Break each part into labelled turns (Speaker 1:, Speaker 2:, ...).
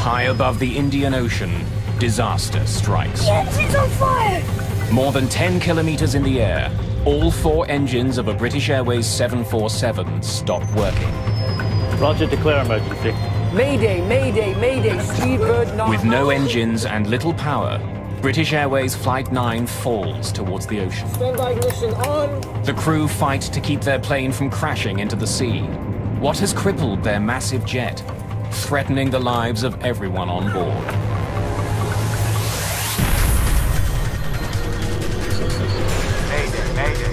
Speaker 1: High above the Indian Ocean, disaster strikes.
Speaker 2: The engine's on fire!
Speaker 1: More than 10 kilometers in the air, all 4 engines of a British Airways 747 stop working.
Speaker 3: Roger, declare emergency.
Speaker 4: Mayday, Mayday, Mayday, Speedbird 9.
Speaker 1: With no engines and little power, British Airways Flight 9 falls towards the ocean.
Speaker 4: Standby ignition on.
Speaker 1: The crew fight to keep their plane from crashing into the sea. What has crippled their massive jet, threatening the lives of everyone on board?
Speaker 5: Mayday, Mayday.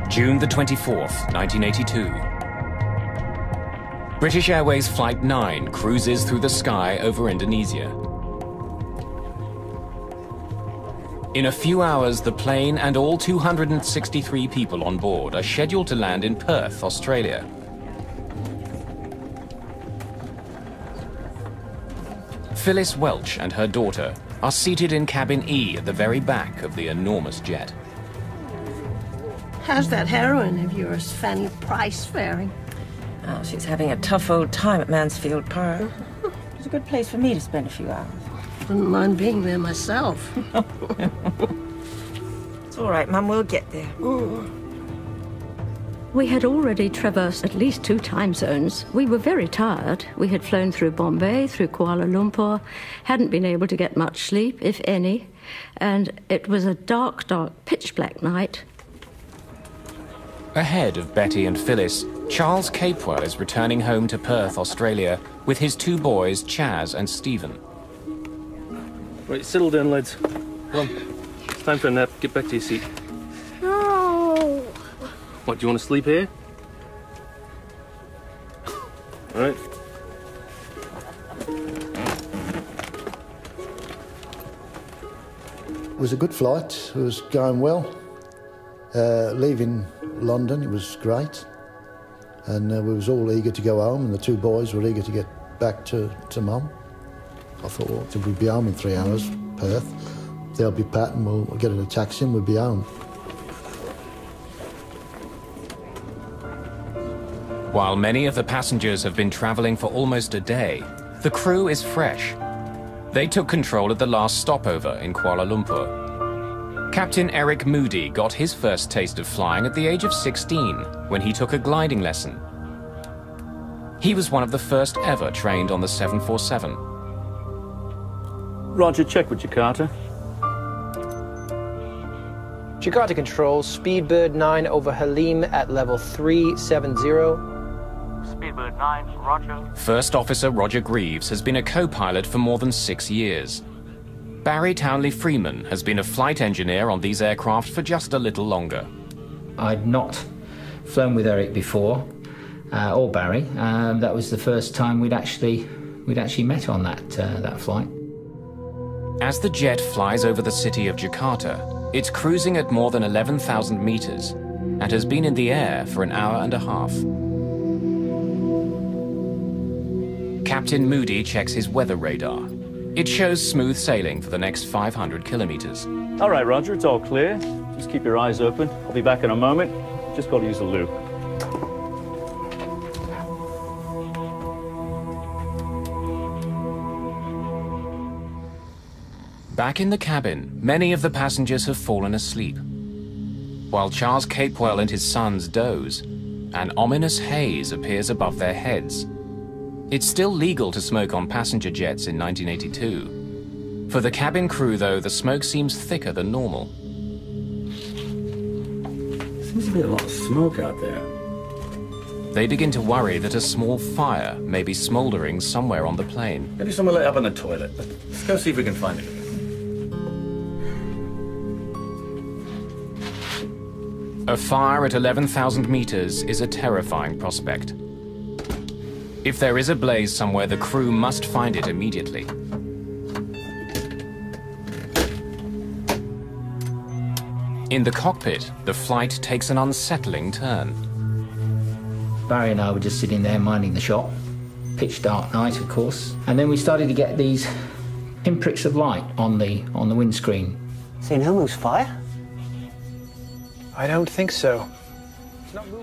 Speaker 1: June the 24th, 1982. British Airways Flight 9 cruises through the sky over Indonesia. In a few hours, the plane and all 263 people on board are scheduled to land in Perth, Australia. Phyllis Welch and her daughter are seated in cabin E at the very back of the enormous jet.
Speaker 6: How's that heroine of yours, Fanny Price, faring?
Speaker 7: Oh, she's having a tough old time at Mansfield Park. It's a good place for me to spend a few hours.
Speaker 6: Wouldn't mind being there myself.
Speaker 7: It's all right, Mum, we'll get there.
Speaker 8: We had already traversed at least 2 time zones. We were very tired. We had flown through Bombay, through Kuala Lumpur, hadn't been able to get much sleep, if any, and it was a dark, dark, pitch-black night.
Speaker 1: Ahead of Betty and Phyllis, Charles Capewell is returning home to Perth, Australia, with his 2 boys, Chaz and Stephen.
Speaker 3: Right, settle down, lads. Come on. It's time for a nap. Get back to your seat.
Speaker 6: No.
Speaker 3: What, do you want to sleep here? All right.
Speaker 9: It was a good flight. It was going well. Leaving London, it was great. And we was all eager to go home, and the 2 boys were eager to get back to Mum. I thought, well, we'll be home in 3 hours, Perth. They'll be Pat and we'll get in a taxi and we'll be home.
Speaker 1: While many of the passengers have been travelling for almost a day, the crew is fresh. They took control at the last stopover in Kuala Lumpur. Captain Eric Moody got his first taste of flying at the age of 16 when he took a gliding lesson. He was one of the first ever trained on the 747.
Speaker 3: Roger, check with Jakarta.
Speaker 4: Jakarta Control, Speedbird 9 over Halim at level 370.
Speaker 5: Speedbird 9, Roger.
Speaker 1: First Officer Roger Greaves has been a co-pilot for more than 6 years. Barry Townley Freeman has been a flight engineer on these aircraft for just a little longer.
Speaker 10: I'd not flown with Eric before, or Barry. That was the first time we'd actually met on that flight.
Speaker 1: As the jet flies over the city of Jakarta, it's cruising at more than 11,000 meters and has been in the air for an hour and a half. Captain Moody checks his weather radar. It shows smooth sailing for the next 500 kilometers.
Speaker 3: All right, Roger, it's all clear. Just keep your eyes open. I'll be back in a moment. Just got to use the loo.
Speaker 1: Back in the cabin, many of the passengers have fallen asleep. While Charles Capewell and his sons doze, an ominous haze appears above their heads. It's still legal to smoke on passenger jets in 1982. For the cabin crew, though, the smoke seems thicker than normal.
Speaker 11: Seems to be a lot of smoke out there.
Speaker 1: They begin to worry that a small fire may be smouldering somewhere on the plane.
Speaker 11: Maybe someone lit up in the toilet. Let's go see if we can find it.
Speaker 1: A fire at 11,000 meters is a terrifying prospect. If there is a blaze somewhere, the crew must find it immediately. In the cockpit, the flight takes an unsettling turn.
Speaker 10: Barry and I were just sitting there minding the shop. Pitch dark night, of course. And then we started to get these pinpricks of light on the windscreen.
Speaker 2: St. Elmo's fire?
Speaker 4: I don't think so.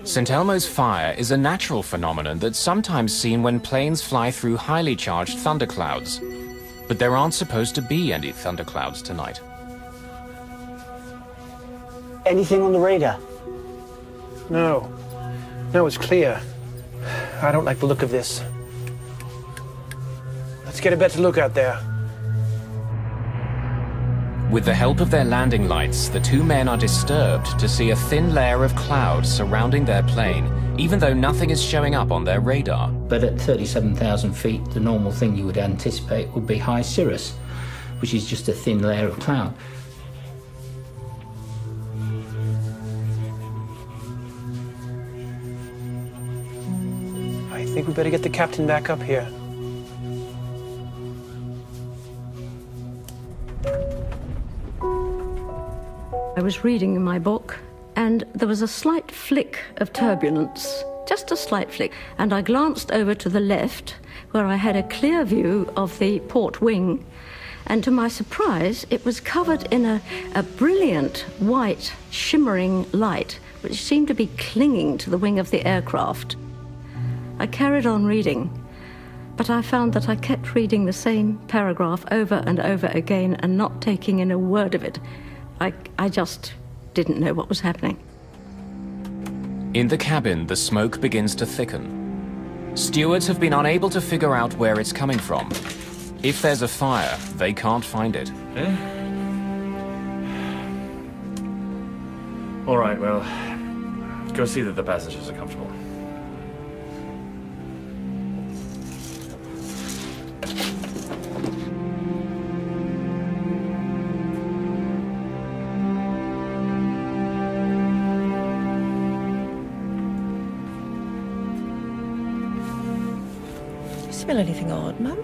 Speaker 1: St. Elmo's fire is a natural phenomenon that's sometimes seen when planes fly through highly charged thunderclouds. But there aren't supposed to be any thunderclouds tonight.
Speaker 2: Anything on the radar?
Speaker 4: No. No, it's clear. I don't like the look of this. Let's get a better look out there.
Speaker 1: With the help of their landing lights, the two men are disturbed to see a thin layer of cloud surrounding their plane, even though nothing is showing up on their radar.
Speaker 10: But at 37,000 feet, the normal thing you would anticipate would be high cirrus, which is just a thin layer of cloud.
Speaker 4: I think we better get the captain back up here.
Speaker 8: I was reading in my book, and there was a slight flick of turbulence, just a slight flick, and I glanced over to the left, where I had a clear view of the port wing, and to my surprise, it was covered in a brilliant, white, shimmering light, which seemed to be clinging to the wing of the aircraft. I carried on reading, but I found that I kept reading the same paragraph over and over again and not taking in a word of it. I just didn't know what was happening.
Speaker 1: In the cabin, the smoke begins to thicken. Stewards have been unable to figure out where it's coming from. If there's a fire, they can't find it.
Speaker 11: All right, well, go see that the passengers are comfortable.
Speaker 7: Smell anything odd, Mum?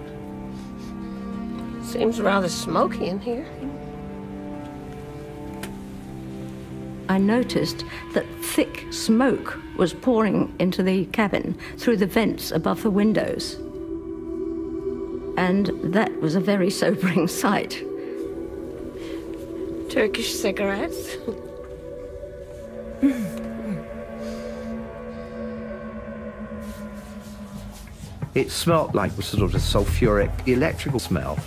Speaker 6: Seems rather smoky in here.
Speaker 8: I noticed that thick smoke was pouring into the cabin through the vents above the windows. And that was a very sobering sight.
Speaker 6: Turkish cigarettes.
Speaker 12: It smelt like sort of a sulfuric electrical smell.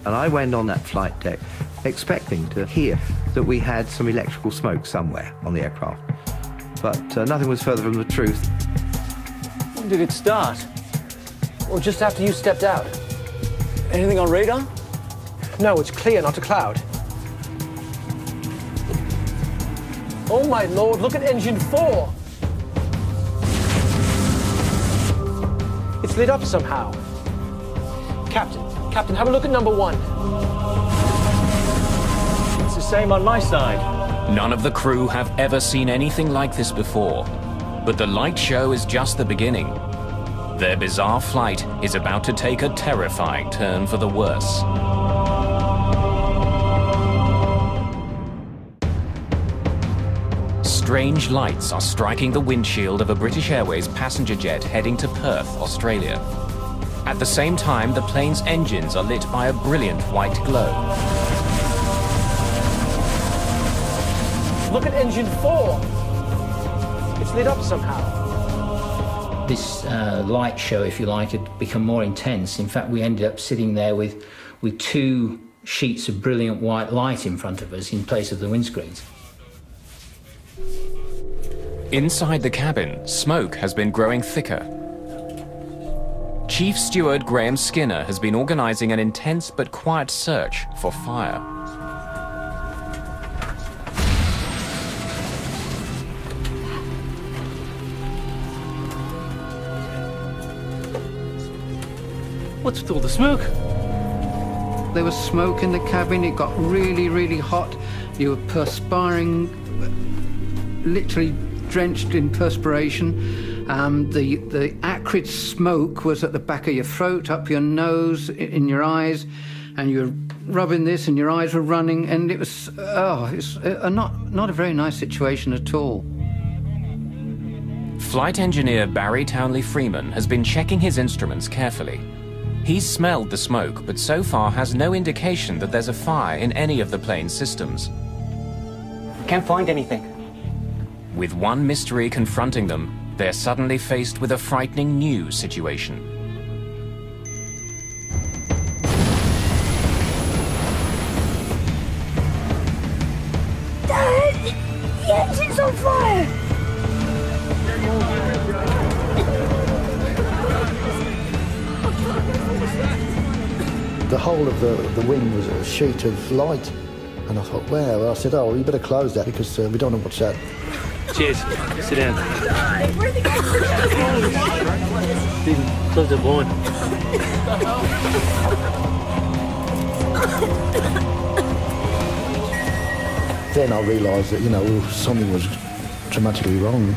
Speaker 12: And I went on that flight deck expecting to hear that we had some electrical smoke somewhere on the aircraft. But nothing was further from the truth.
Speaker 2: When did it start? Or just after you stepped out? Anything on radar?
Speaker 4: No, it's clear, not a cloud. Oh my lord, look at engine 4! It's lit up somehow. Captain, have a look at number 1.
Speaker 3: It's the same on my side.
Speaker 1: None of the crew have ever seen anything like this before. But the light show is just the beginning. Their bizarre flight is about to take a terrifying turn for the worse. Strange lights are striking the windshield of a British Airways passenger jet heading to Perth, Australia. At the same time, the plane's engines are lit by a brilliant white glow.
Speaker 4: Look at engine 4! It's lit up somehow.
Speaker 10: This light show, if you like, had become more intense. In fact, we ended up sitting there with 2 sheets of brilliant white light in front of us in place of the windscreens.
Speaker 1: Inside the cabin, smoke has been growing thicker. Chief Steward Graham Skinner has been organising an intense but quiet search for fire.
Speaker 3: What's with all the smoke?
Speaker 13: There was smoke in the cabin. It got really, really hot. You were perspiring, literally drenched in perspiration. The acrid smoke was at the back of your throat, up your nose, in your eyes, and you were rubbing this and your eyes were running, and it was, not a very nice situation at all.
Speaker 1: Flight engineer Barry Townley Freeman has been checking his instruments carefully. He's smelled the smoke, but so far has no indication that there's a fire in any of the plane's systems.
Speaker 2: Can't find anything.
Speaker 1: With one mystery confronting them, they're suddenly faced with a frightening new situation.
Speaker 6: Dad! The engine's on fire!
Speaker 9: The whole of the wing was a sheet of light. And I thought, wow. I said, oh, you better close that because we don't know what's that.
Speaker 3: Cheers. Sit down. Stephen, close the blind.
Speaker 9: Then I realised that, you know, something was dramatically wrong.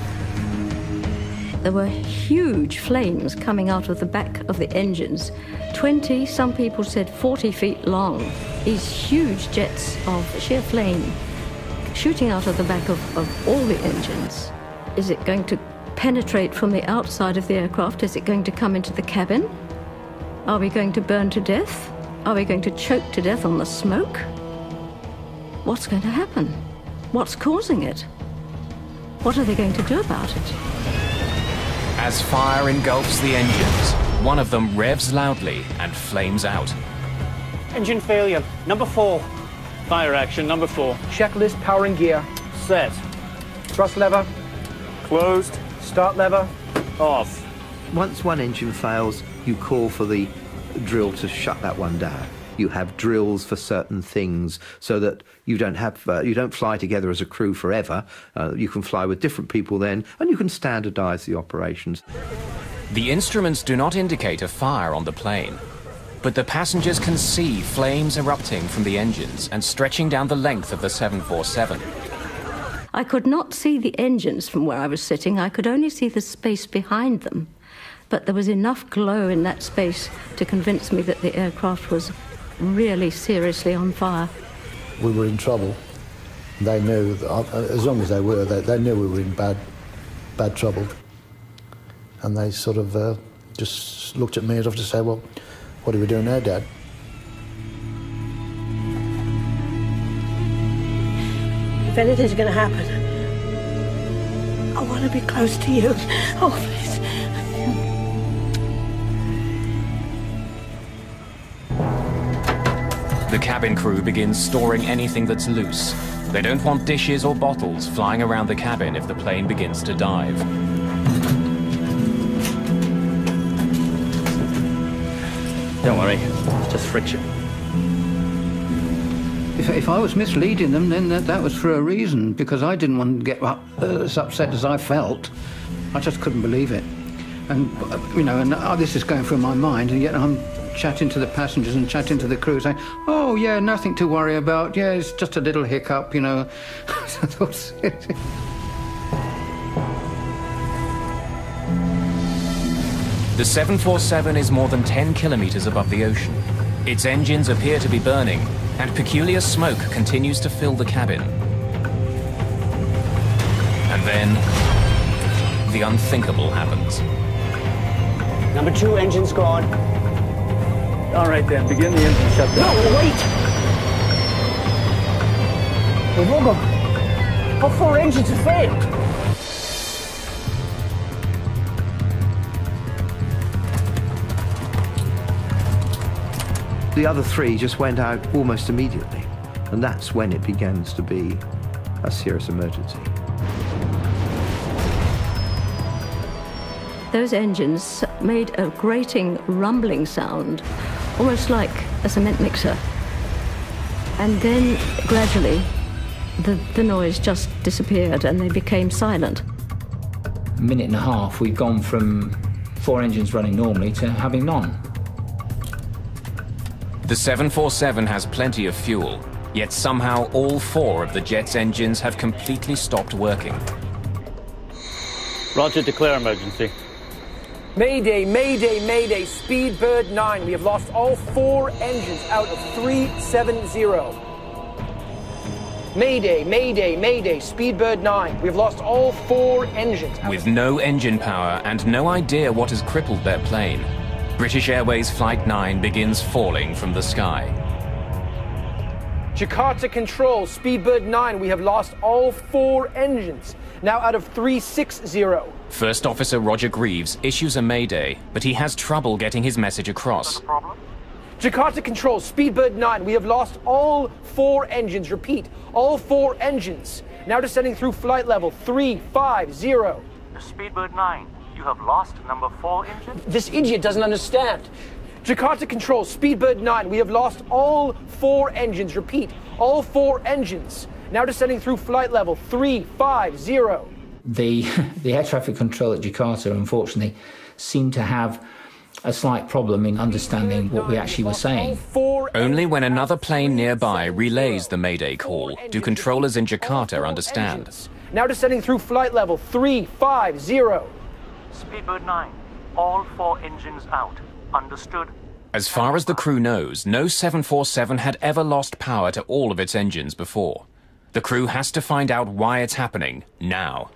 Speaker 8: There were huge flames coming out of the back of the engines. 20, some people said 40 feet long. These huge jets of sheer flame shooting out of the back of all the engines. Is it going to penetrate from the outside of the aircraft? Is it going to come into the cabin? Are we going to burn to death? Are we going to choke to death on the smoke? What's going to happen? What's causing it? What are they going to do about it?
Speaker 1: As fire engulfs the engines, one of them revs loudly and flames out.
Speaker 2: Engine failure, number 4.
Speaker 3: Fire action, number 4.
Speaker 4: Checklist powering gear.
Speaker 3: Set.
Speaker 4: Thrust lever.
Speaker 3: Closed.
Speaker 4: Start lever.
Speaker 3: Off.
Speaker 12: Once one engine fails, you call for the drill to shut that one down. You have drills for certain things so that you don't fly together as a crew forever. You can fly with different people then, and you can standardise the operations.
Speaker 1: The instruments do not indicate a fire on the plane, but the passengers can see flames erupting from the engines and stretching down the length of the 747.
Speaker 8: I could not see the engines from where I was sitting. I could only see the space behind them. But there was enough glow in that space to convince me that the aircraft was really seriously on fire.
Speaker 9: We were in trouble. They knew, as long as they were, they knew we were in bad trouble. And they sort of just looked at me as if to say, well, what are we doing now, Dad?
Speaker 6: If anything's going to happen, I want to be close to you. Oh, please.
Speaker 1: The cabin crew begins storing anything that's loose. They don't want dishes or bottles flying around the cabin if the plane begins to dive.
Speaker 3: Don't worry, it's just friction.
Speaker 13: If I was misleading them, then that was for a reason, because I didn't want to get as upset as I felt. I just couldn't believe it. And, you know, this is going through my mind, and yet I'm chatting to the passengers and chatting to the crew, saying, oh, yeah, nothing to worry about. Yeah, it's just a little hiccup, you know.
Speaker 1: The 747 is more than 10 kilometers above the ocean. Its engines appear to be burning, and peculiar smoke continues to fill the cabin. And then, the unthinkable happens.
Speaker 2: Number 2 engine's gone.
Speaker 3: All right, then, begin the engine shutdown.
Speaker 2: No, wait! They've all gone. All 4 engines have failed.
Speaker 12: The other 3 just went out almost immediately, and that's when it begins to be a serious emergency.
Speaker 8: Those engines made a grating, rumbling sound, almost like a cement mixer. And then, gradually, the noise just disappeared and they became silent.
Speaker 10: A minute and a half, we've gone from 4 engines running normally to having none.
Speaker 1: The 747 has plenty of fuel, yet somehow all 4 of the jet's engines have completely stopped working.
Speaker 3: Roger, declare emergency.
Speaker 4: Mayday, Mayday, Mayday, Speedbird 9. We have lost all 4 engines out of 370. Mayday, Mayday, Mayday, Speedbird 9. We've lost all 4 engines.
Speaker 1: With no engine power and no idea what has crippled their plane, British Airways Flight 9 begins falling from the sky.
Speaker 4: Jakarta Control, Speedbird 9. We have lost all 4 engines. Now out of 360.
Speaker 1: First Officer Roger Greaves issues a mayday, but he has trouble getting his message across.
Speaker 4: Jakarta Control, Speedbird 9. We have lost all 4 engines. Repeat, all 4 engines. Now descending through flight level 350.
Speaker 5: Speedbird 9, you have lost number 4 engine?
Speaker 4: This idiot doesn't understand. Jakarta Control, Speedbird 9. We have lost all 4 engines. Repeat, all 4 engines. Now descending through flight level 350.
Speaker 10: The air traffic control at Jakarta, unfortunately, seemed to have a slight problem in understanding what we actually were saying.
Speaker 1: Only when another plane nearby relays the mayday call do controllers in Jakarta understand.
Speaker 4: Now descending through flight level 350.
Speaker 5: Speedbird 9, all 4 engines out. Understood?
Speaker 1: As far as the crew knows, no 747 had ever lost power to all of its engines before. The crew has to find out why it's happening now.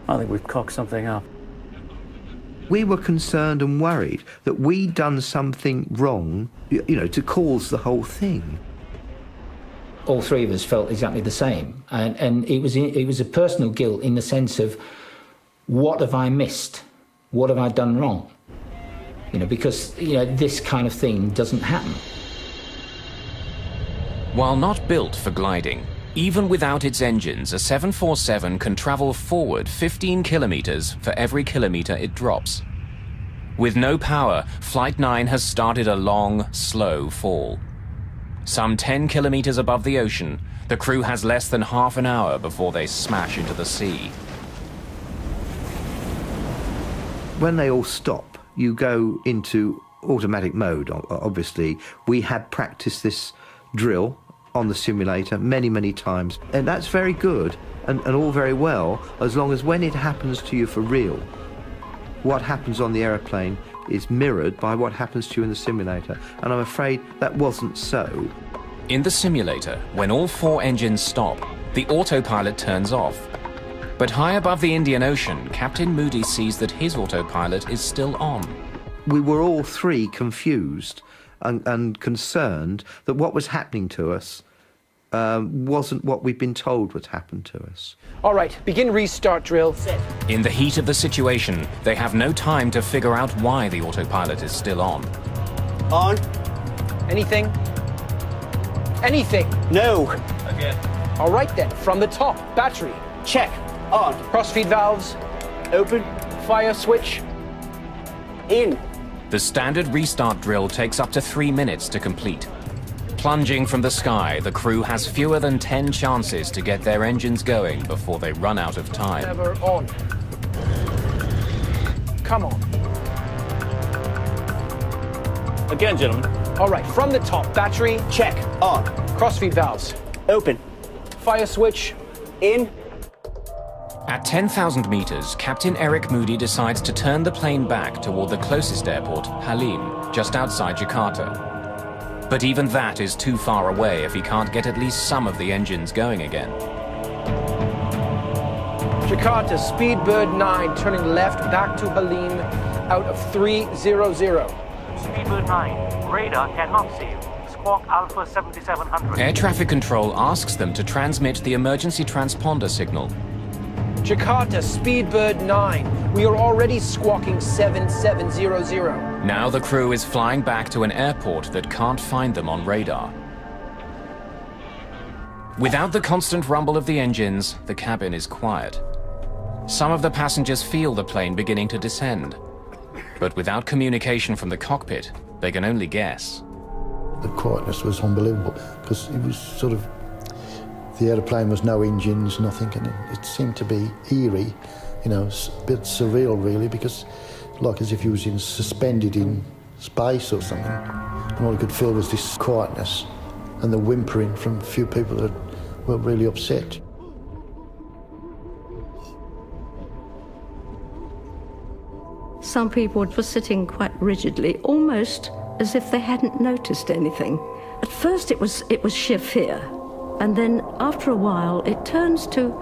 Speaker 2: I think we've cocked something up.
Speaker 12: We were concerned and worried that we'd done something wrong, you know, to cause the whole thing.
Speaker 10: All 3 of us felt exactly the same, and it was a personal guilt in the sense of, what have I missed? What have I done wrong? You know, because, you know, this kind of thing doesn't happen.
Speaker 1: While not built for gliding, even without its engines, a 747 can travel forward 15 kilometers for every kilometer it drops. With no power, Flight 9 has started a long, slow fall. Some 10 kilometers above the ocean, the crew has less than half an hour before they smash into the sea.
Speaker 12: When they all stop, you go into automatic mode, obviously. We had practiced this drill on the simulator many, many times. And that's very good and all very well, as long as when it happens to you for real, what happens on the aeroplane is mirrored by what happens to you in the simulator. And I'm afraid that wasn't so.
Speaker 1: In the simulator, when all 4 engines stop, the autopilot turns off. But high above the Indian Ocean, Captain Moody sees that his autopilot is still on.
Speaker 12: We were all 3 confused and concerned that what was happening to us wasn't what we'd been told would happen to us.
Speaker 4: All right, begin restart drill.
Speaker 1: In the heat of the situation, they have no time to figure out why the autopilot is still on.
Speaker 4: On. Anything? Anything?
Speaker 2: No.
Speaker 4: Again. All right then, from the top, battery. Check. On. Crossfeed valves. Open. Fire switch. In.
Speaker 1: The standard restart drill takes up to 3 minutes to complete. Plunging from the sky, the crew has fewer than 10 chances to get their engines going before they run out of time.
Speaker 4: Never on. Come on.
Speaker 2: Again, gentlemen.
Speaker 4: All right, from the top, battery. Check. On. Crossfeed valves. Open. Fire switch. In.
Speaker 1: At 10,000 meters, Captain Eric Moody decides to turn the plane back toward the closest airport, Halim, just outside Jakarta. But even that is too far away if he can't get at least some of the engines going again.
Speaker 4: Jakarta, Speedbird 9, turning left back to Halim, out of 300.
Speaker 5: Speedbird 9, radar cannot see you. Squawk Alpha 7700.
Speaker 1: Air traffic control asks them to transmit the emergency transponder signal.
Speaker 4: Jakarta, Speedbird 9. We are already squawking 7700.
Speaker 1: Now the crew is flying back to an airport that can't find them on radar. Without the constant rumble of the engines, the cabin is quiet. Some of the passengers feel the plane beginning to descend. But without communication from the cockpit, they can only guess.
Speaker 9: The quietness was unbelievable, because it was sort of, the aeroplane was no engines, nothing, and it seemed to be eerie, you know, a bit surreal really, because like as if you was suspended in space or something, and all you could feel was this quietness and the whimpering from a few people that were really upset.
Speaker 8: Some people were sitting quite rigidly, almost as if they hadn't noticed anything. At first it was sheer fear. And then, after a while, it turns to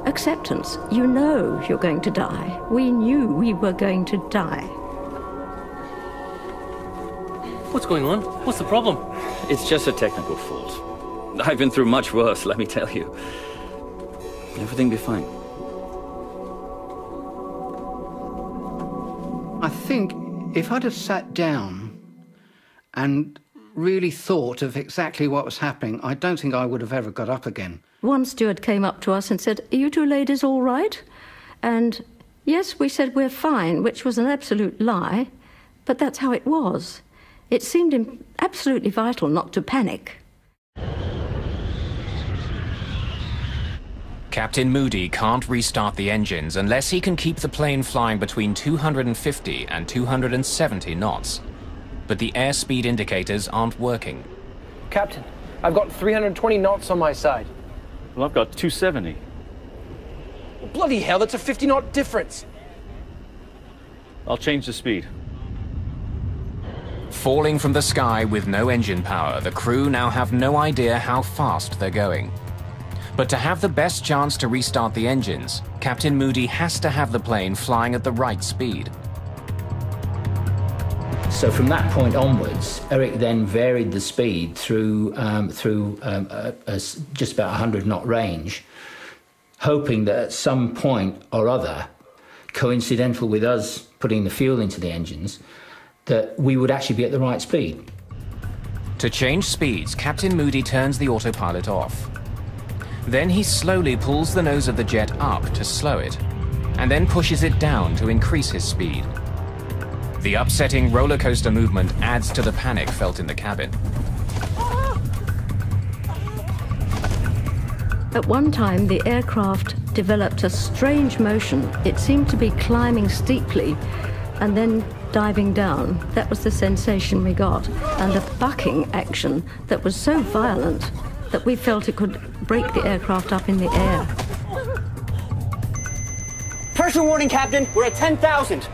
Speaker 8: acceptance. You know you're going to die. We knew we were going to die.
Speaker 3: What's going on? What's the problem?
Speaker 2: It's just a technical fault. I've been through much worse, let me tell you. Everything will be fine.
Speaker 13: I think if I'd have sat down and really thought of exactly what was happening, I don't think I would have ever got up again.
Speaker 8: One steward came up to us and said, "Are you two ladies all right?" And yes, we said we're fine, which was an absolute lie, but that's how it was. It seemed absolutely vital not to panic.
Speaker 1: Captain Moody can't restart the engines unless he can keep the plane flying between 250 and 270 knots. But the airspeed indicators aren't working.
Speaker 4: Captain, I've got 320 knots on my side.
Speaker 3: Well, I've got 270.
Speaker 4: Bloody hell, that's a 50-knot difference.
Speaker 3: I'll change the speed.
Speaker 1: Falling from the sky with no engine power, the crew now have no idea how fast they're going. But to have the best chance to restart the engines, Captain Moody has to have the plane flying at the right speed.
Speaker 10: So from that point onwards, Eric then varied the speed through just about 100-knot range, hoping that at some point or other, coincidental with us putting the fuel into the engines, that we would actually be at the right speed.
Speaker 1: To change speeds, Captain Moody turns the autopilot off. Then he slowly pulls the nose of the jet up to slow it, and then pushes it down to increase his speed. The upsetting roller coaster movement adds to the panic felt in the cabin.
Speaker 8: At one time, the aircraft developed a strange motion. It seemed to be climbing steeply and then diving down. That was the sensation we got. And a bucking action that was so violent that we felt it could break the aircraft up in the air.
Speaker 2: Pressure warning, Captain. We're at 10,000.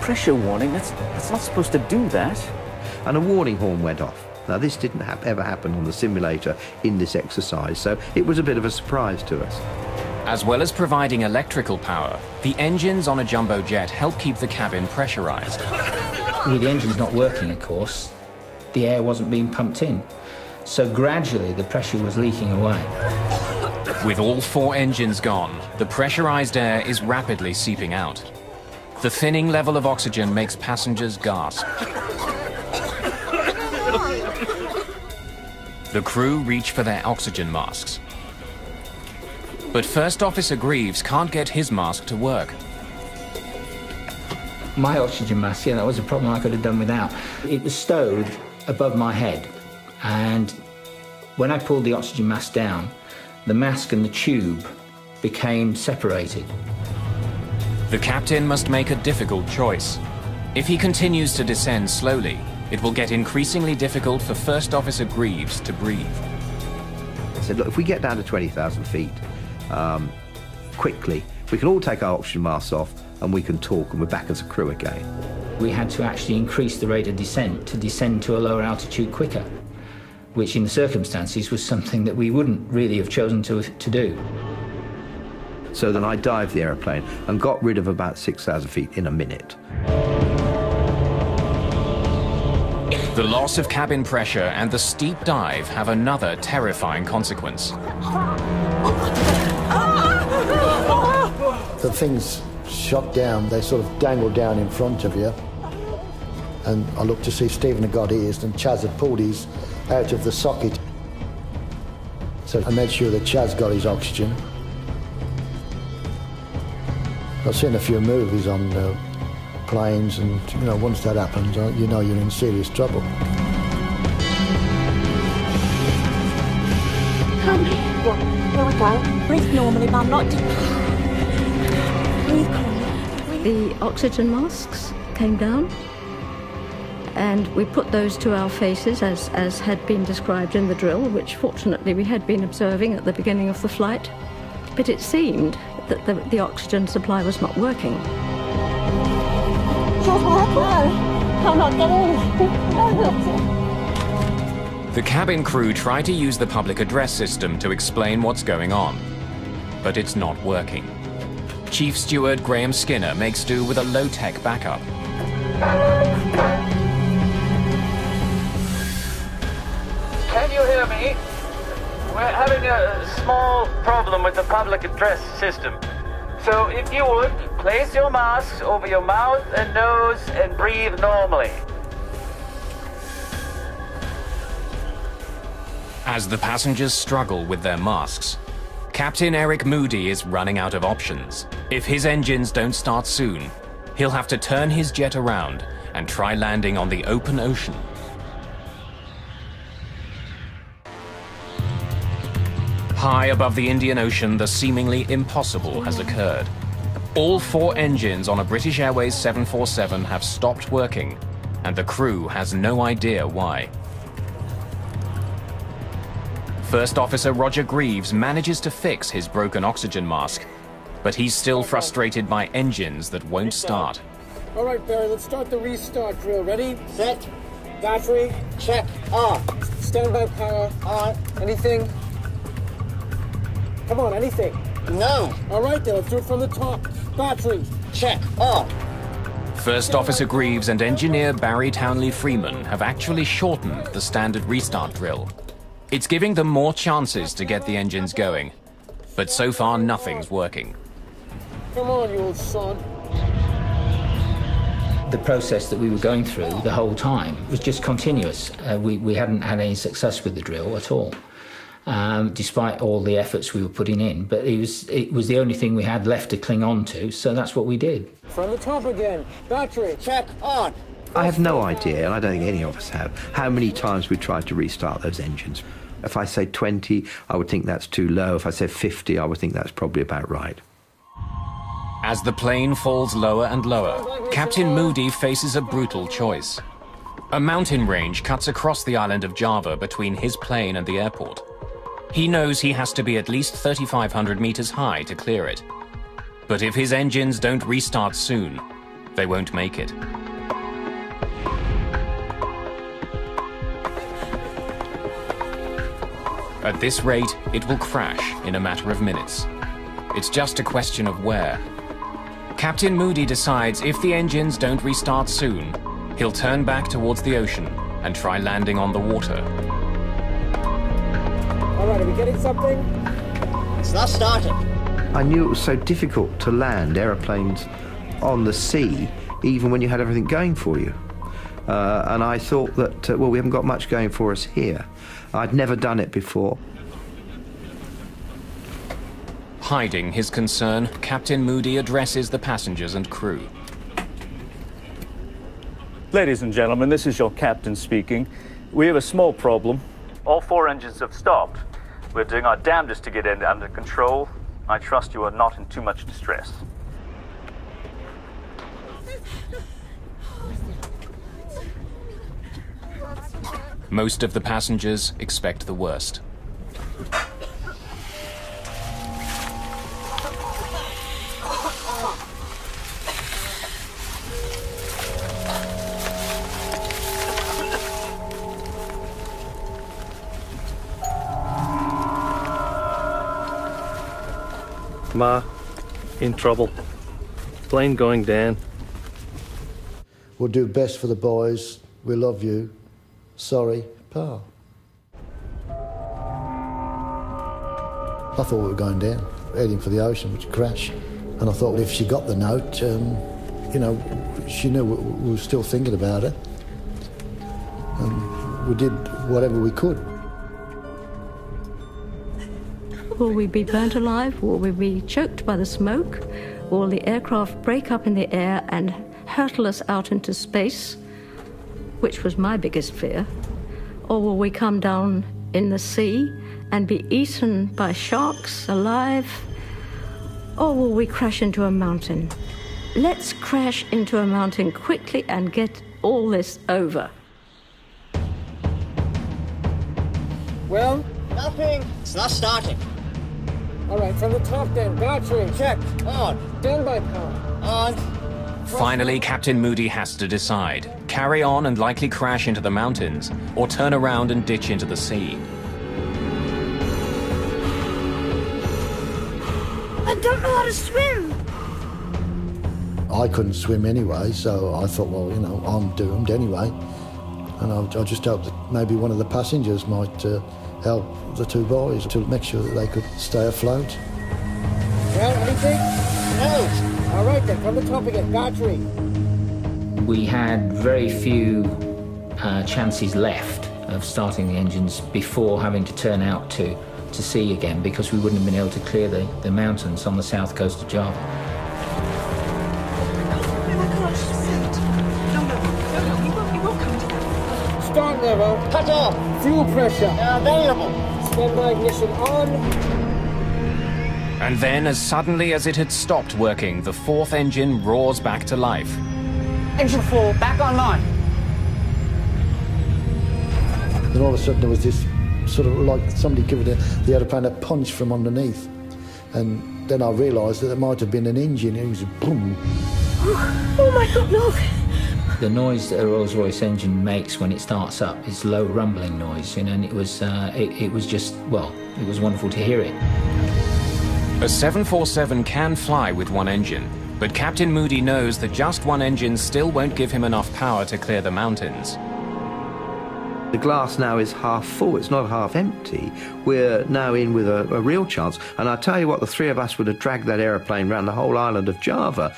Speaker 2: Pressure warning? That's not supposed to do that.
Speaker 12: And a warning horn went off. Now, this didn't ever happen on the simulator in this exercise, so it was a bit of a surprise to us.
Speaker 1: As well as providing electrical power, the engines on a jumbo jet help keep the cabin pressurized.
Speaker 10: With the engines not working, of course, the air wasn't being pumped in. So gradually the pressure was leaking away.
Speaker 1: With all 4 engines gone, the pressurized air is rapidly seeping out. The thinning level of oxygen makes passengers gasp. The crew reach for their oxygen masks. But First Officer Greaves can't get his mask to work.
Speaker 10: My oxygen mask, yeah, that was a problem I could have done without. It was stowed above my head, and when I pulled the oxygen mask down, the mask and the tube became separated.
Speaker 1: The captain must make a difficult choice. If he continues to descend slowly, it will get increasingly difficult for First Officer Greaves to breathe.
Speaker 12: I said, look, if we get down to 20,000 feet quickly, we can all take our oxygen masks off and we can talk and we're back as a crew again.
Speaker 10: We had to actually increase the rate of descent to descend to a lower altitude quicker, which in the circumstances was something that we wouldn't really have chosen to do.
Speaker 12: So then I dived the aeroplane and got rid of about 6,000 feet in a minute.
Speaker 1: The loss of cabin pressure and the steep dive have another terrifying consequence.
Speaker 9: The things shot down, they sort of dangled down in front of you. And I looked to see Stephen had got his and Chaz had pulled his out of the socket. So I made sure that Chaz got his oxygen. I've seen a few movies on planes, and you know, once that happens, you know you're in serious trouble.
Speaker 6: Come here. Here we go. Breathe normally, Mum, not deep. Breathe calmly.
Speaker 8: The oxygen masks came down, and we put those to our faces as had been described in the drill, which fortunately we had been observing at the beginning of the flight. But it seemed that the oxygen supply was not working.
Speaker 6: Shut up, no. Come on, get in.
Speaker 1: The cabin crew try to use the public address system to explain what's going on, but it's not working. Chief Steward Graham Skinner makes do with a low-tech backup.
Speaker 14: Can you hear me? We're having a small problem with the public address system. So if you would, place your masks over your mouth and nose and breathe normally.
Speaker 1: As the passengers struggle with their masks, Captain Eric Moody is running out of options. If his engines don't start soon, he'll have to turn his jet around and try landing on the open ocean. High above the Indian Ocean, the seemingly impossible has occurred. All 4 engines on a British Airways 747 have stopped working, and the crew has no idea why. First Officer Roger Greaves manages to fix his broken oxygen mask, but he's still frustrated by engines that won't start.
Speaker 4: All right, Barry, let's start the restart drill. Ready? Set. Battery. Check. On. Standby power. On. Anything? Come on, anything. No. All right, then, let's do it from the top. Battery. Check. On.
Speaker 1: First Officer Greaves and Engineer Barry Townley Freeman have actually shortened the standard restart drill. It's giving them more chances to get the engines going, but so far nothing's working.
Speaker 4: Come on, you old son.
Speaker 10: The process that we were going through the whole time was just continuous. We hadn't had any success with the drill at all, despite all the efforts we were putting in. But it was the only thing we had left to cling on to, so that's what we did.
Speaker 4: From the top again. Battery. Check. On.
Speaker 12: I have no idea, and I don't think any of us have, how many times we tried to restart those engines. If I say 20, I would think that's too low. If I say 50, I would think that's probably about right.
Speaker 1: As the plane falls lower and lower, Captain Moody faces a brutal choice. A mountain range cuts across the island of Java between his plane and the airport. He knows he has to be at least 3,500 meters high to clear it. But if his engines don't restart soon, they won't make it. At this rate, it will crash in a matter of minutes. It's just a question of where. Captain Moody decides if the engines don't restart soon, he'll turn back towards the ocean and try landing on the water.
Speaker 4: All right, are we getting something?
Speaker 14: It's not starting.
Speaker 12: I knew it was so difficult to land aeroplanes on the sea, even when you had everything going for you. And I thought that, well, we haven't got much going for us here. I'd never done it before.
Speaker 1: Hiding his concern, Captain Moody addresses the passengers and crew.
Speaker 2: Ladies and gentlemen, this is your captain speaking. We have a small problem. All 4 engines have stopped. We're doing our damnedest to get it under control. I trust you are not in too much distress.
Speaker 1: Most of the passengers expect the worst.
Speaker 3: Ma, in trouble. Plane going down.
Speaker 9: We'll do best for the boys. We love you. Sorry, Pa. I thought we were going down, heading for the ocean, which crashed. And I thought if she got the note, you know, she knew we were still thinking about her. And we did whatever we could.
Speaker 8: Will we be burnt alive? Will we be choked by the smoke? Will the aircraft break up in the air and hurtle us out into space, which was my biggest fear? Or will we come down in the sea and be eaten by sharks alive? Or will we crash into a mountain? Let's crash into a mountain quickly and get all this over.
Speaker 4: Well?
Speaker 14: Nothing. It's not starting.
Speaker 4: All right, from the top then. Battery. Check.
Speaker 14: On.
Speaker 4: Standby power.
Speaker 14: On.
Speaker 1: Finally, Captain Moody has to decide. Carry on and likely crash into the mountains, or turn around and ditch into the sea.
Speaker 6: I don't know how to swim.
Speaker 9: I couldn't swim anyway, so I thought, well, you know, I'm doomed anyway. And I just hoped that maybe one of the passengers might help the two boys to make sure that they could stay afloat.
Speaker 15: Well, anything? No. All right then, from the top again, Gargery.
Speaker 10: We had very few chances left of starting the engines before having to turn out to sea again, because we wouldn't have been able to clear the mountains on the south coast of Java.
Speaker 15: Start level. Cut off. Fuel pressure. Available. Standby ignition on.
Speaker 1: And then, as suddenly as it had stopped working, the fourth engine roars back to life.
Speaker 15: Engine 4, back online.
Speaker 9: Then all of a sudden there was this sort of like somebody giving the aeroplane a punch from underneath. And then I realised that it might have been an engine. It was a boom.
Speaker 6: Oh my God, look!
Speaker 10: The noise that a Rolls-Royce engine makes when it starts up is low rumbling noise, you know, and it was just, well, it was wonderful to hear it.
Speaker 1: A 747 can fly with one engine, but Captain Moody knows that just one engine still won't give him enough power to clear the mountains.
Speaker 12: The glass now is half full, it's not half empty. We're now in with a real chance. And I tell you what, the three of us would have dragged that aeroplane around the whole island of Java.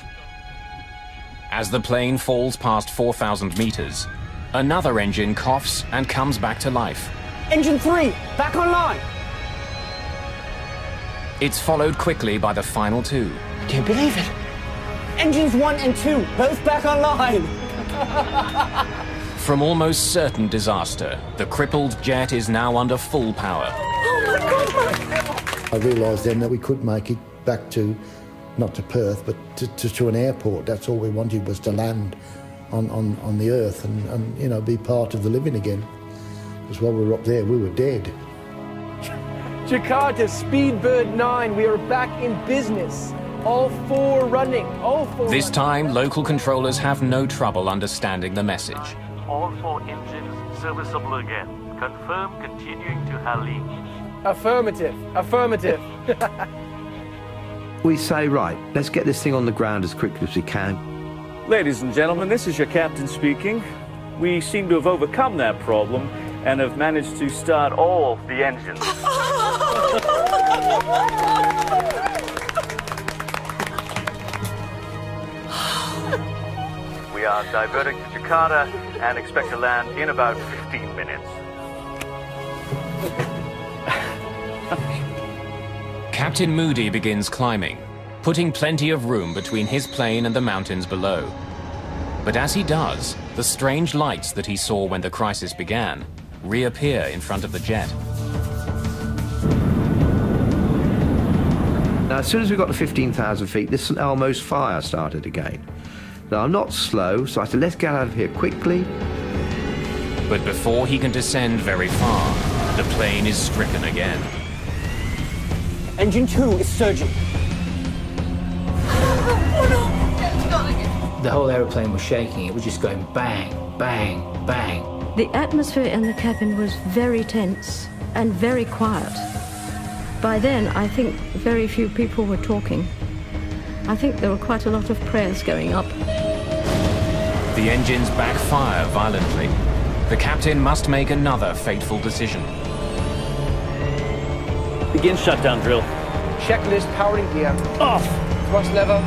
Speaker 1: As the plane falls past 4,000 meters, another engine coughs and comes back to life.
Speaker 15: Engine 3, back online.
Speaker 1: It's followed quickly by the final two.
Speaker 15: Do you believe it? Engines 1 and 2, both back online.
Speaker 1: From almost certain disaster, the crippled jet is now under full power.
Speaker 6: Oh my God,
Speaker 9: I realised then that we could make it back to, not to Perth, but to an airport. That's all we wanted, was to land on the earth and you know, be part of the living again. Because while we were up there, we were dead.
Speaker 4: Jakarta, Speedbird 9, we are back in business. All four running, all four
Speaker 1: This time, local controllers have no trouble understanding the message.
Speaker 5: All four engines serviceable again. Confirm continuing to Hallie.
Speaker 4: Affirmative, affirmative.
Speaker 12: We say, right, let's get this thing on the ground as quickly as we can.
Speaker 2: Ladies and gentlemen, this is your captain speaking. We seem to have overcome that problem and have managed to start all the engines. We are diverting to Jakarta and expect to land in about 15 minutes.
Speaker 1: Captain Moody begins climbing, putting plenty of room between his plane and the mountains below. But as he does, the strange lights that he saw when the crisis began reappear in front of the jet.
Speaker 12: Now, as soon as we got to 15,000 feet, this St Elmo's fire started again. Now, I'm not slow, so I said, let's get out of here quickly.
Speaker 1: But before he can descend very far, the plane is stricken again.
Speaker 15: Engine 2 is surging.
Speaker 10: The whole aeroplane was shaking. It was just going bang, bang, bang.
Speaker 8: The atmosphere in the cabin was very tense and very quiet. By then, I think very few people were talking. I think there were quite a lot of prayers going up.
Speaker 1: The engines backfire violently. The captain must make another fateful decision.
Speaker 2: Begin shutdown drill.
Speaker 4: Checklist powering gear.
Speaker 2: Off.
Speaker 4: Thrust lever.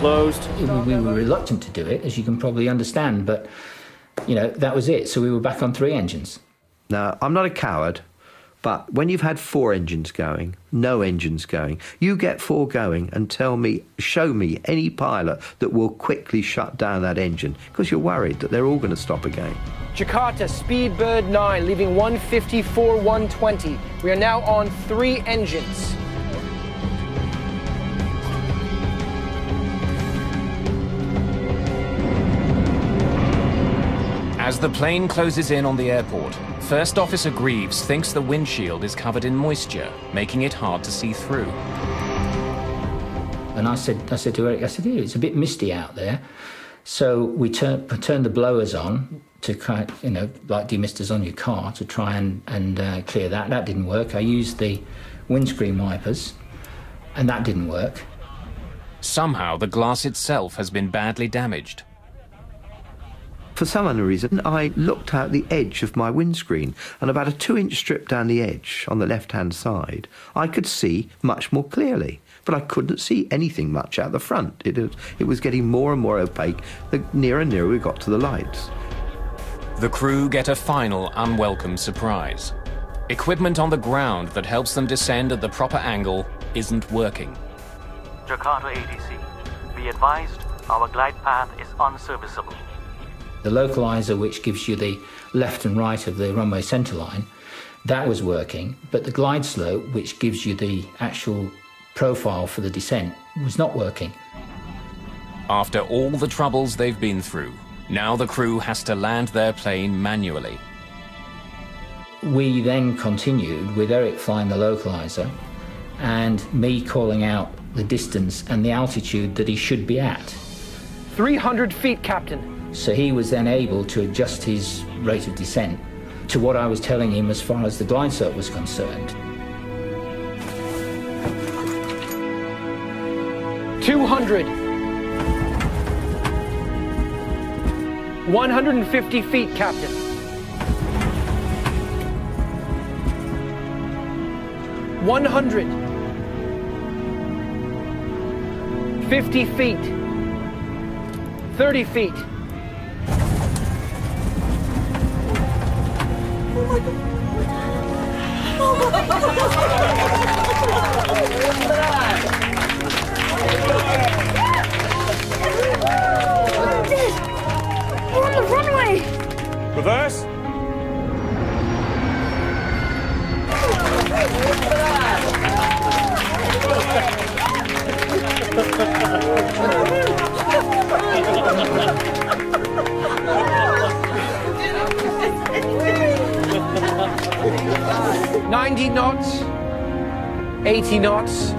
Speaker 2: Closed.
Speaker 10: We were reluctant to do it, as you can probably understand, but, you know, that was it. So we were back on 3 engines.
Speaker 12: Now, I'm not a coward, but when you've had 4 engines going, no engines going, you get 4 going and tell me, show me any pilot that will quickly shut down that engine, because you're worried that they're all going to stop again.
Speaker 4: Jakarta, Speedbird 9, leaving 154, 120. We are now on 3 engines.
Speaker 1: As the plane closes in on the airport, First Officer Greaves thinks the windshield is covered in moisture, making it hard to see through.
Speaker 10: And I said to Eric, I said, it's a bit misty out there. So we turned the blowers on to kind of, like demisters on your car to try and clear that. That didn't work. I used the windscreen wipers, and that didn't work.
Speaker 1: Somehow the glass itself has been badly damaged.
Speaker 12: For some unknown reason, I looked out the edge of my windscreen, and about a 2-inch strip down the edge on the left-hand side, I could see much more clearly. But I couldn't see anything much out the front. It was getting more and more opaque the nearer and nearer we got to the lights.
Speaker 1: The crew get a final unwelcome surprise. Equipment on the ground that helps them descend at the proper angle isn't working.
Speaker 5: Jakarta ATC, be advised, our glide path is unserviceable.
Speaker 10: The localizer, which gives you the left and right of the runway centerline, that was working, but the glide slope, which gives you the actual profile for the descent, was not working.
Speaker 1: After all the troubles they've been through, now the crew has to land their plane manually.
Speaker 10: We then continued with Eric flying the localizer and me calling out the distance and the altitude that he should be at.
Speaker 4: 300 feet, Captain.
Speaker 10: So he was then able to adjust his rate of descent to what I was telling him as far as the glide slope was concerned.
Speaker 4: 200. 150 feet, Captain. 100. 50 feet. 30 feet.
Speaker 6: We're on the runway!
Speaker 11: Reverse.
Speaker 4: $90 knots, 80 knots.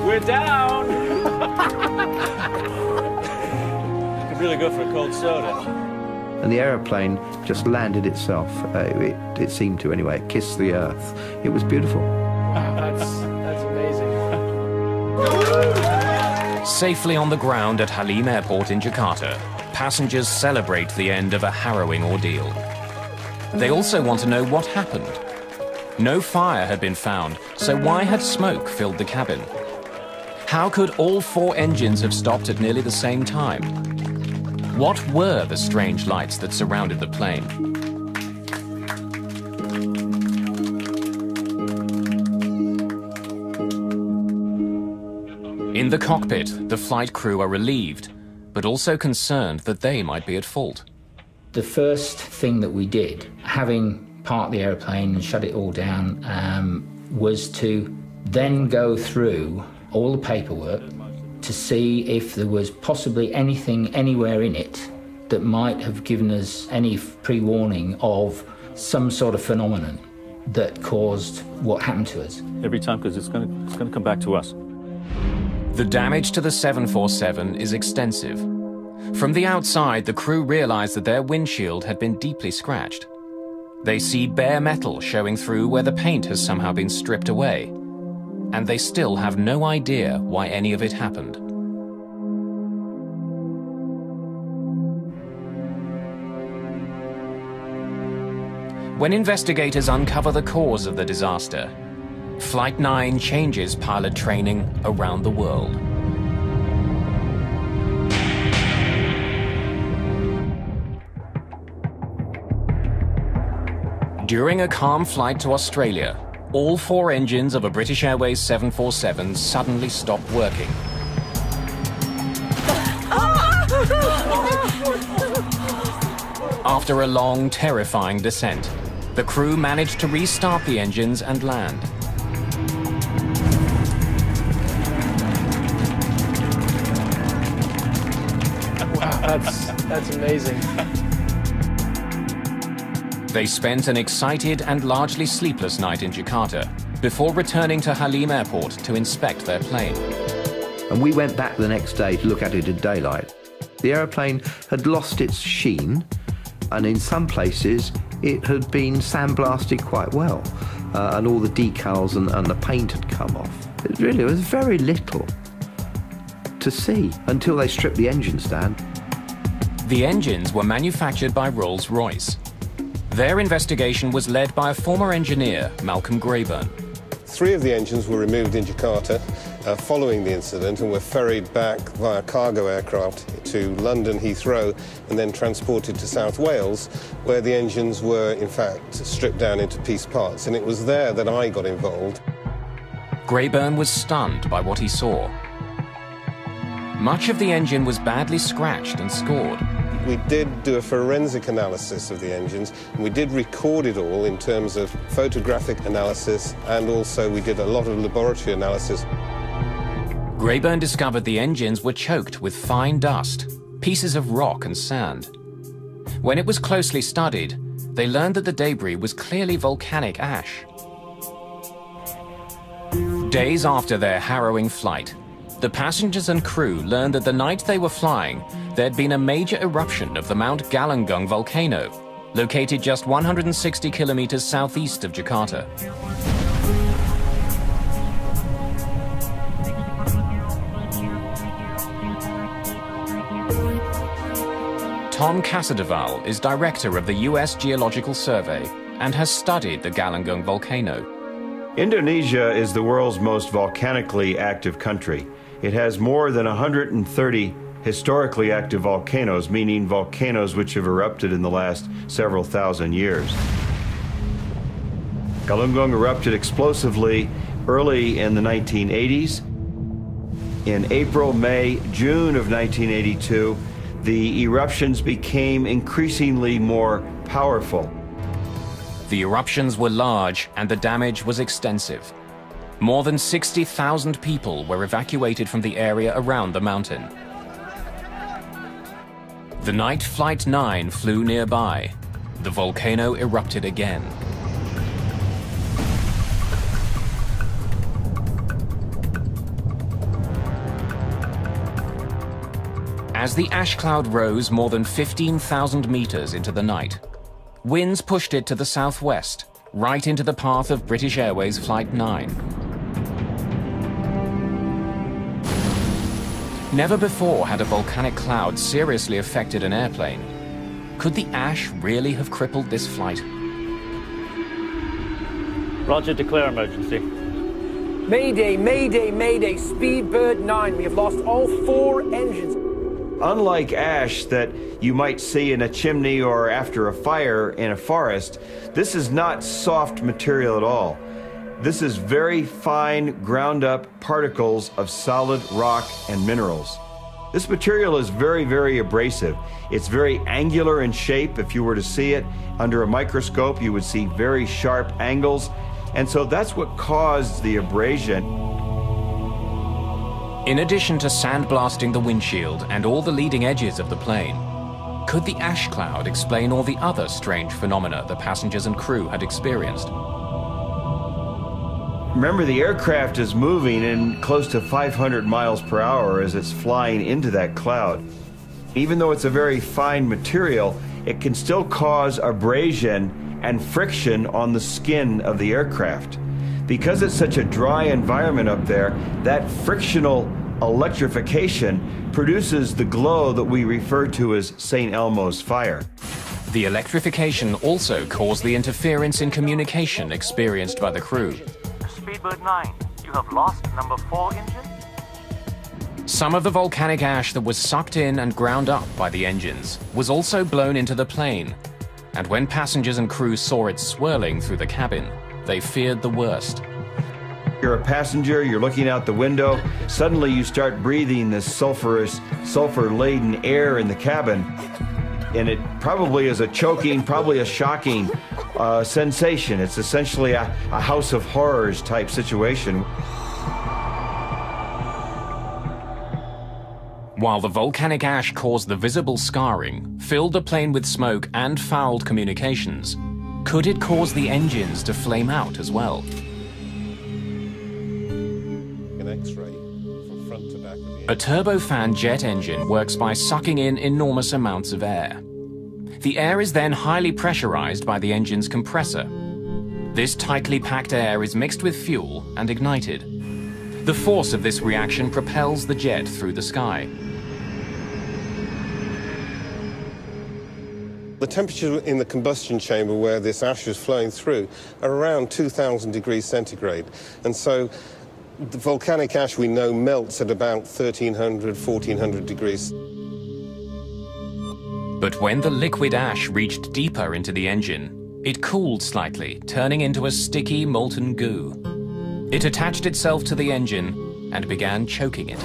Speaker 11: We're down. Could really go for a cold soda.
Speaker 12: And the aeroplane just landed itself. It seemed to anyway. It kissed the earth. It was beautiful.
Speaker 4: That's amazing.
Speaker 1: Safely on the ground at Halim Airport in Jakarta, passengers celebrate the end of a harrowing ordeal. They also want to know what happened. No fire had been found, so why had smoke filled the cabin? How could all 4 engines have stopped at nearly the same time? What were the strange lights that surrounded the plane? In the cockpit, the flight crew are relieved, but also concerned that they might be at fault.
Speaker 10: The first thing that we did, having parked the aeroplane and shut it all down, was to then go through all the paperwork to see if there was possibly anything anywhere in it that might have given us any pre-warning of some sort of phenomenon that caused what happened to us.
Speaker 2: Every time, because it's going to come back to us.
Speaker 1: The damage to the 747 is extensive. From the outside, the crew realize that their windshield had been deeply scratched. They see bare metal showing through where the paint has somehow been stripped away. And they still have no idea why any of it happened. When investigators uncover the cause of the disaster, Flight 9 changes pilot training around the world. During a calm flight to Australia, all 4 engines of a British Airways 747 suddenly stopped working. After a long, terrifying descent, the crew managed to restart the engines and land.
Speaker 4: Wow, that's amazing.
Speaker 1: They spent an excited and largely sleepless night in Jakarta before returning to Halim Airport to inspect their plane.
Speaker 12: And we went back the next day to look at it in daylight. The aeroplane had lost its sheen, and in some places it had been sandblasted quite well, and all the decals and the paint had come off. It really was very little to see until they stripped the engines down.
Speaker 1: The engines were manufactured by Rolls-Royce. Their investigation was led by a former engineer, Malcolm Grayburn.
Speaker 16: 3 of the engines were removed in Jakarta following the incident and were ferried back via cargo aircraft to London Heathrow and then transported to South Wales, where the engines were in fact stripped down into piece parts, and it was there that I got involved.
Speaker 1: Grayburn was stunned by what he saw. Much of the engine was badly scratched and scored.
Speaker 16: We did do a forensic analysis of the engines, and we did record it all in terms of photographic analysis, and also we did a lot of laboratory analysis.
Speaker 1: Grayburn discovered the engines were choked with fine dust, pieces of rock and sand. When it was closely studied, they learned that the debris was clearly volcanic ash. Days after their harrowing flight, the passengers and crew learned that the night they were flying, there'd been a major eruption of the Mount Galunggung volcano, located just 160 kilometers southeast of Jakarta. Tom Casadevall is director of the US Geological Survey and has studied the Galunggung volcano.
Speaker 17: Indonesia is the world's most volcanically active country. It has more than 130 historically active volcanoes, meaning volcanoes which have erupted in the last several thousand years. Galunggung erupted explosively early in the 1980s. In April, May, June of 1982, the eruptions became increasingly more powerful.
Speaker 1: The eruptions were large and the damage was extensive. More than 60,000 people were evacuated from the area around the mountain. The night Flight 9 flew nearby. The volcano erupted again. As the ash cloud rose more than 15,000 meters into the night, winds pushed it to the southwest, right into the path of British Airways Flight 9. Never before had a volcanic cloud seriously affected an airplane. Could the ash really have crippled this flight?
Speaker 2: Roger, declare emergency.
Speaker 4: Mayday, Mayday, Mayday, Speedbird 9. We have lost all 4 engines.
Speaker 17: Unlike ash that you might see in a chimney or after a fire in a forest, this is not soft material at all. This is very fine, ground-up particles of solid rock and minerals. This material is very, very abrasive. It's very angular in shape. If you were to see it under a microscope, you would see very sharp angles. And so that's what caused the abrasion.
Speaker 1: In addition to sandblasting the windshield and all the leading edges of the plane, could the ash cloud explain all the other strange phenomena the passengers and crew had experienced?
Speaker 17: Remember, the aircraft is moving in close to 500 miles per hour as it's flying into that cloud. Even though it's a very fine material, it can still cause abrasion and friction on the skin of the aircraft. Because it's such a dry environment up there, that frictional electrification produces the glow that we refer to as St. Elmo's fire.
Speaker 1: The electrification also caused the interference in communication experienced by the crew.
Speaker 5: Speedbird 9, you have lost number 4 engine?
Speaker 1: Some of the volcanic ash that was sucked in and ground up by the engines was also blown into the plane. And when passengers and crew saw it swirling through the cabin, they feared the worst.
Speaker 17: You're a passenger, you're looking out the window, suddenly you start breathing this sulfur-laden air in the cabin, and it probably is a choking, probably a shocking sensation. It's essentially a house of horrors type situation.
Speaker 1: While the volcanic ash caused the visible scarring, filled the plane with smoke and fouled communications, Could it cause the engines to flame out as well?
Speaker 16: An X-ray from front to back of the engine.
Speaker 1: A turbofan jet engine works by sucking in enormous amounts of air. The air is then highly pressurized by the engine's compressor. This tightly packed air is mixed with fuel and ignited. The force of this reaction propels the jet through the sky.
Speaker 16: The temperature in the combustion chamber where this ash is flowing through are around 2,000 degrees centigrade. And so the volcanic ash we know melts at about 1,300, 1,400 degrees.
Speaker 1: But when the liquid ash reached deeper into the engine, it cooled slightly, turning into a sticky, molten goo. It attached itself to the engine and began choking it.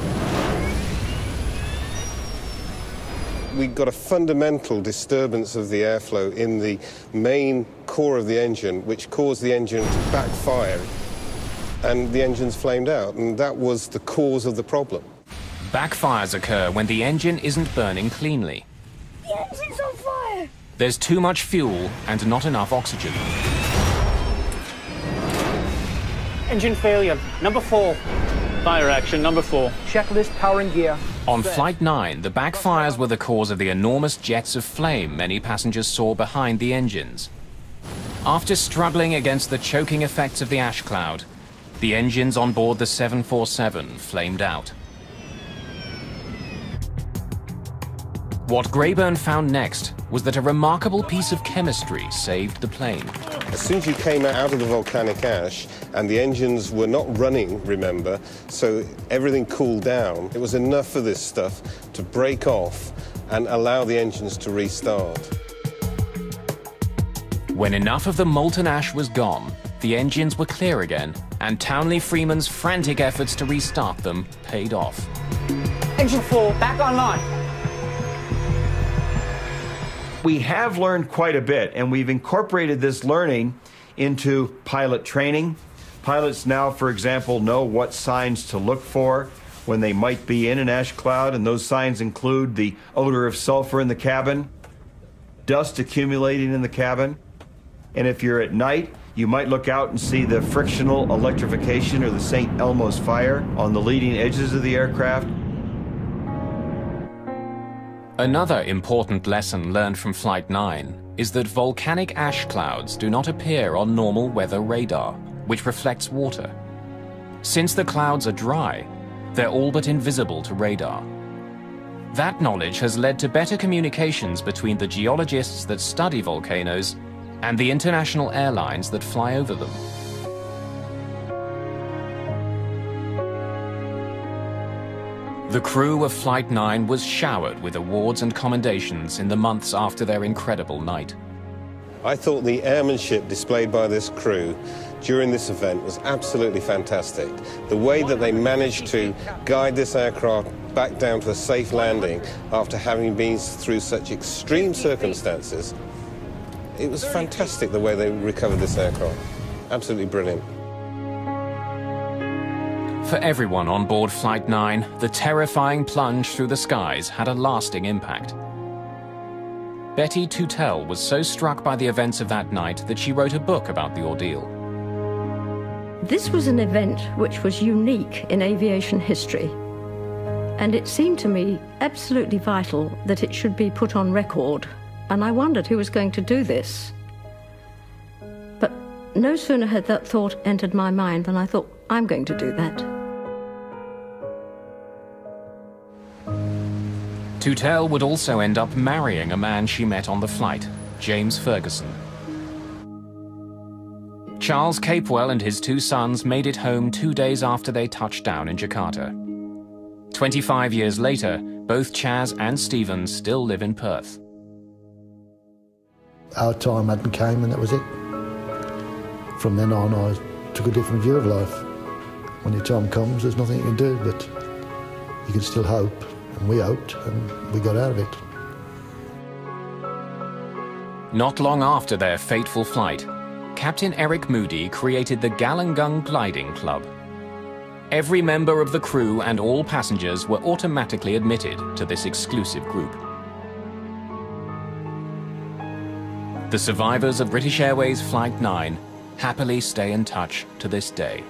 Speaker 16: We got a fundamental disturbance of the airflow in the main core of the engine, which caused the engine to backfire, and the engines flamed out, and that was the cause of the problem.
Speaker 1: Backfires occur when the engine isn't burning cleanly.
Speaker 6: The engine's on fire!
Speaker 1: There's too much fuel and not enough oxygen.
Speaker 5: Engine failure, number 4.
Speaker 4: Fire action, number 4. Checklist powering gear.
Speaker 1: On Flight 9, the backfires were the cause of the enormous jets of flame many passengers saw behind the engines. After struggling against the choking effects of the ash cloud, the engines on board the 747 flamed out. What Grayburn found next was that a remarkable piece of chemistry saved the plane.
Speaker 16: As soon as you came out of the volcanic ash, and the engines were not running, remember, so everything cooled down, it was enough for this stuff to break off and allow the engines to restart.
Speaker 1: When enough of the molten ash was gone, the engines were clear again, and Townley Freeman's frantic efforts to restart them paid off.
Speaker 5: Engine 4, back online.
Speaker 17: We have learned quite a bit, and we've incorporated this learning into pilot training. Pilots now, for example, know what signs to look for when they might be in an ash cloud, and those signs include the odor of sulfur in the cabin, dust accumulating in the cabin, and if you're at night, you might look out and see the frictional electrification or the St. Elmo's fire on the leading edges of the aircraft.
Speaker 1: Another important lesson learned from Flight 9 is that volcanic ash clouds do not appear on normal weather radar, which reflects water. Since the clouds are dry, they're all but invisible to radar. That knowledge has led to better communications between the geologists that study volcanoes and the international airlines that fly over them. The crew of Flight 9 was showered with awards and commendations in the months after their incredible night.
Speaker 16: I thought the airmanship displayed by this crew during this event was absolutely fantastic. The way that they managed to guide this aircraft back down to a safe landing after having been through such extreme circumstances, it was fantastic the way they recovered this aircraft. Absolutely brilliant.
Speaker 1: For everyone on board Flight 9, the terrifying plunge through the skies had a lasting impact. Betty Tutell was so struck by the events of that night that she wrote a book about the ordeal.
Speaker 8: This was an event which was unique in aviation history, and it seemed to me absolutely vital that it should be put on record, and I wondered who was going to do this. But no sooner had that thought entered my mind than I thought, I'm going to do that.
Speaker 1: Tutell would also end up marrying a man she met on the flight, James Ferguson. Charles Capewell and his 2 sons made it home 2 days after they touched down in Jakarta. 25 years later, both Chaz and Stephen still live in Perth.
Speaker 9: Our time hadn't came and that was it. From then on, I took a different view of life. When your time comes, there's nothing you can do, but you can still hope. And we hoped, and we got out of it.
Speaker 1: Not long after their fateful flight, Captain Eric Moody created the Galungung Gliding Club. Every member of the crew and all passengers were automatically admitted to this exclusive group. The survivors of British Airways Flight 9 happily stay in touch to this day.